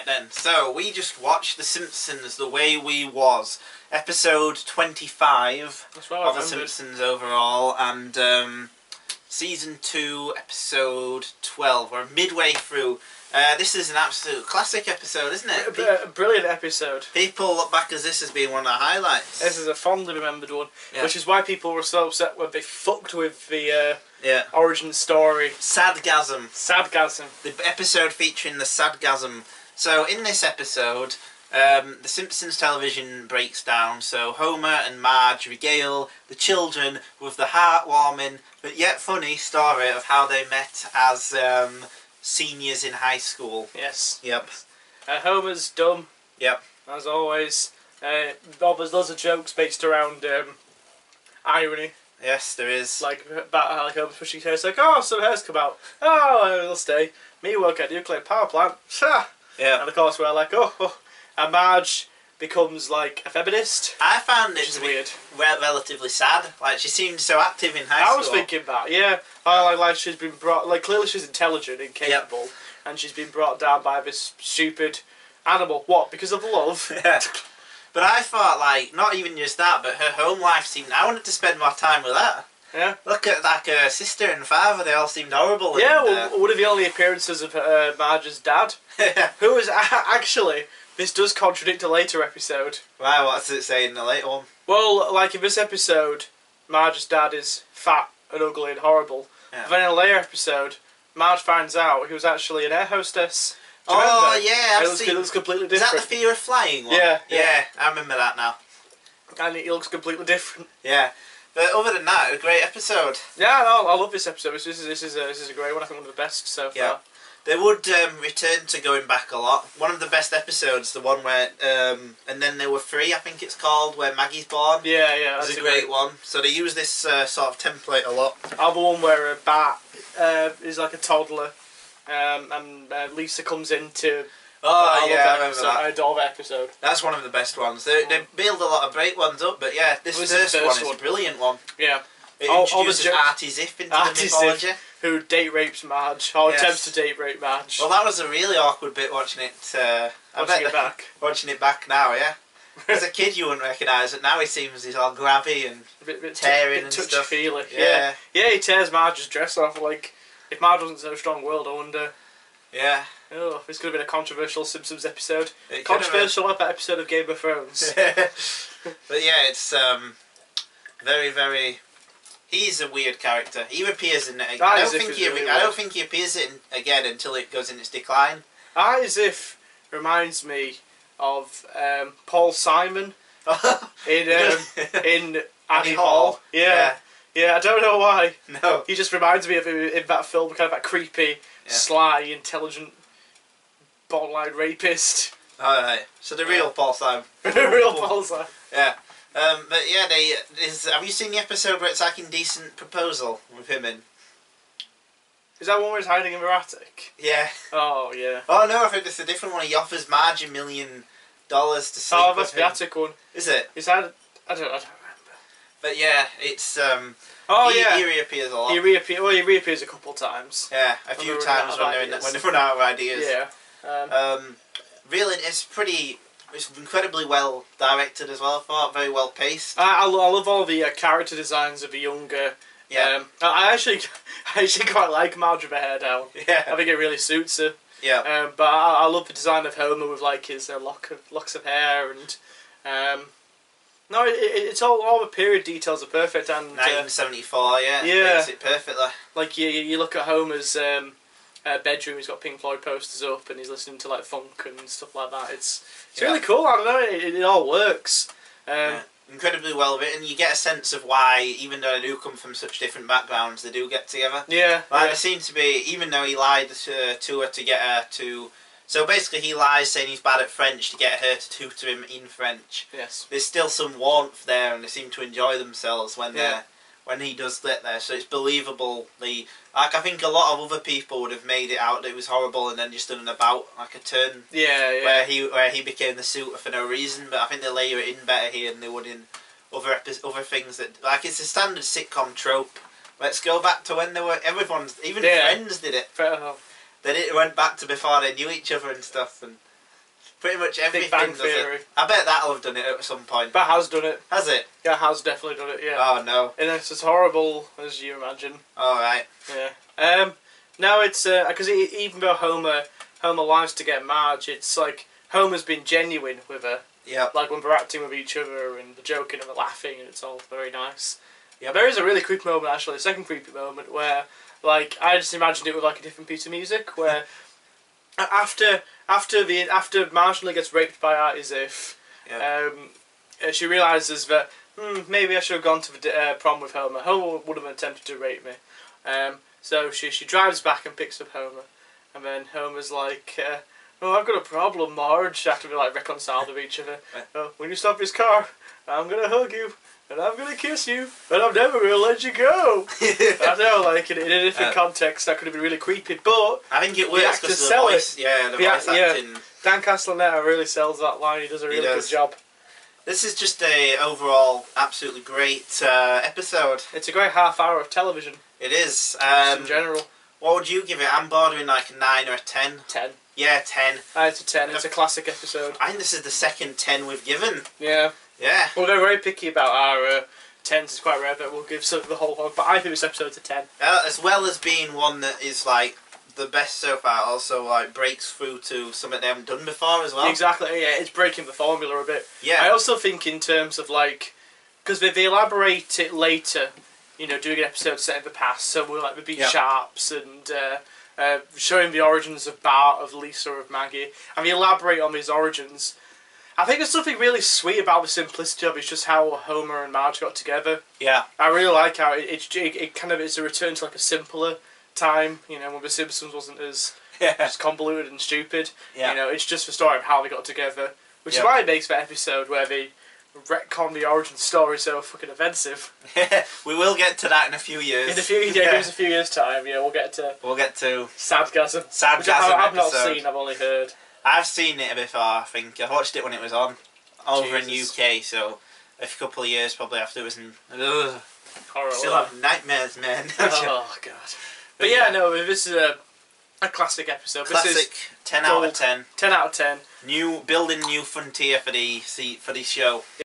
Right then, so we just watched The Simpsons The Way We Was, episode 25 of The Simpsons overall, and season 2, episode 12. We're midway through. This is an absolute classic episode, isn't it? A brilliant episode. People look back as this as being one of the highlights. This is a fondly remembered one, which is why people were so upset when they fucked with the origin story. Sadgasm. Sadgasm. The episode featuring the Sadgasm. So in this episode, the Simpsons television breaks down, so Homer and Marge regale the children with the heartwarming but yet funny story of how they met as seniors in high school. Yes. Yep. Homer's dumb. Yep. As always. There's loads of jokes based around irony. Yes, there is. Like Homer's pushing hair. It's like, oh, some hairs come out. Oh, they'll stay. Me work at a nuclear power plant. Yeah. And of course we're like, oh. And Marge becomes like a feminist. I found it to be weird. Relatively sad. Like, she seemed so active in high school. I was thinking that, yeah. Like she's been brought, like, clearly she's intelligent and capable, and she's been brought down by this stupid animal. What? Because of love? Yeah. But I thought, like, not even just that, but her home life seemed. I wanted to spend more time with that. Yeah. Look at like her sister and father; they all seemed horrible. Yeah. Well, one of the only appearances of Marge's dad, who was actually. This does contradict a later episode. Why? What's it say in the later one? Well, like in this episode, Marge's dad is fat and ugly and horrible. Yeah. But then in a later episode, Marge finds out he was actually an air hostess. Oh yeah, It looks completely different. Is that the Fear of Flying one? Yeah. Yeah, I remember that now. And he looks completely different. Yeah. But other than that, a great episode. Yeah, no, I love this episode. This is a great one. I think one of the best so far. Yeah. They would return to going back a lot. One of the best episodes, the one where, and then there were 3, I think it's called, where Maggie's born. Yeah, It's a great one. So they use this sort of template a lot. Other one where Bart is like a toddler, and Lisa comes in to. Oh yeah, I remember that. I adore that episode. That's one of the best ones. They build a lot of great ones up, but yeah, this first one is a brilliant one. Yeah. It introduces Artie Ziff into the mythology. Who date rapes Marge, or attempts to date rape Marge. Well, that was a really awkward bit watching it. Watching it back now, yeah. As a kid, you wouldn't recognise it. Now he seems he's all grabby and tearing and stuff. Touchy-feely. Yeah, he tears Marge's dress off. Like, if Marge wasn't so strong-willed, I wonder. Yeah. Oh, this could have been a controversial Simpsons episode. Controversial episode of Game of Thrones. But yeah, it's very, very. He's a weird character. He appears in it. I don't think he appears in again until it goes in its decline. As if reminds me of Paul Simon in Annie Hall. Yeah. I don't know why. No. He just reminds me of him in that film, kind of that creepy, sly, intelligent, borderline rapist. Alright. So the real Paul Simon. The real Paul Simon. Yeah. But yeah, have you seen the episode where it's like Indecent Proposal with him in? Is that one where he's hiding in the attic? Yeah. Oh, yeah. Oh no, I think it's a different one. He offers Marge $1 million to sleep with him. That's the attic one. Is it? I don't remember. But yeah, it's he reappears a lot. He reappears a couple times. Yeah, a few times when they run out of ideas. Yeah. Really, it's incredibly well directed as well. I thought very well paced. I love all the character designs of the younger. Yeah. I actually quite like Marge with her hair down. Yeah. I think it really suits her. Yeah. But I love the design of Homer with like his locks of hair and. No, it's all the period details are perfect and. 1974, yeah. Makes it perfectly. Like you look at Homer's bedroom, he's got Pink Floyd posters up and he's listening to like funk and stuff like that. It's really cool. I don't know. It all works. Incredibly well written. You get a sense of why, even though they do come from such different backgrounds, they do get together. Yeah. There seems to be, even though he lied to her to get her to. So basically, he lies saying he's bad at French to get her to tutor him in French. Yes. There's still some warmth there, and they seem to enjoy themselves when he does get there. So it's believable. I think a lot of other people would have made it out that it was horrible and then just done an about, like a turn. Yeah. Where he became the suitor for no reason. But I think they layer it in better here than they would in other things that, like, it's a standard sitcom trope. Let's go back to when Friends did it. Then it went back to before they knew each other and stuff, and Pretty much everything Bang does Theory. it. I bet that'll have done it at some point. That has done it. Has it? Yeah, it has definitely done it, yeah. Oh no. And it's as horrible as you imagine. Alright. Yeah. No, it's, because even though Homer lies to get Marge, it's like, Homer's been genuine with her. Yeah. Like when they're acting with each other and they're joking and they're laughing and it's all very nice. Yep. There is a really creepy moment actually, a second creepy moment where, like, I just imagined it with like a different piece of music where after Marge gets raped by Artie Ziff, Yep. She realises that maybe I should have gone to the prom with Homer. Homer would have attempted to rape me. So she drives back and picks up Homer, and then Homer's like, "Oh, I've got a problem, Marge." After we like reconciled with each other, when you stop his car, I'm gonna hug you. And I'm gonna kiss you, and I'm never gonna let you go. I know, like in a different context, that could have been really creepy, but I think it works because the voice, the voice acting. Yeah. Dan Castellaneta really sells that line. He does a really good job. This is just a overall absolutely great episode. It's a great half hour of television. It is. In general. What would you give it? I'm bordering like a 9 or a 10. 10. Yeah, 10. It's a 10. It's a classic episode. I think this is the second 10 we've given. Yeah. Yeah. Well, we're very picky about our 10s. It's quite rare that we'll give the whole hog, but I think this episode's a 10. As well as being one that is like the best so far, also like breaks through to something they haven't done before as well. Exactly, yeah, it's breaking the formula a bit. Yeah. I also think in terms of like, because they elaborate it later, you know, doing an episode set in the past, so we're like the Beach Sharps and showing the origins of Bart, of Lisa, of Maggie, and they elaborate on these origins. I think there's something really sweet about the simplicity of it. It's just how Homer and Marge got together. Yeah. I really like how it kind of is a return to like a simpler time, you know, when The Simpsons wasn't as just convoluted and stupid. Yeah. You know, it's just the story of how they got together, which is why it makes that episode where they retcon the origin story so fucking offensive. We will get to that in a few years. In a few, give us a few years' time. Yeah, we'll get to Sadgasm. Which I've not seen. I've only heard. I've seen it before. I think I watched it when it was on over in UK. So a couple of years probably after it was in. Still have nightmares, man. Oh god. But yeah, no, this is a classic episode. Classic. This is 10 out of 10. 10 out of 10. Building new frontier for the show.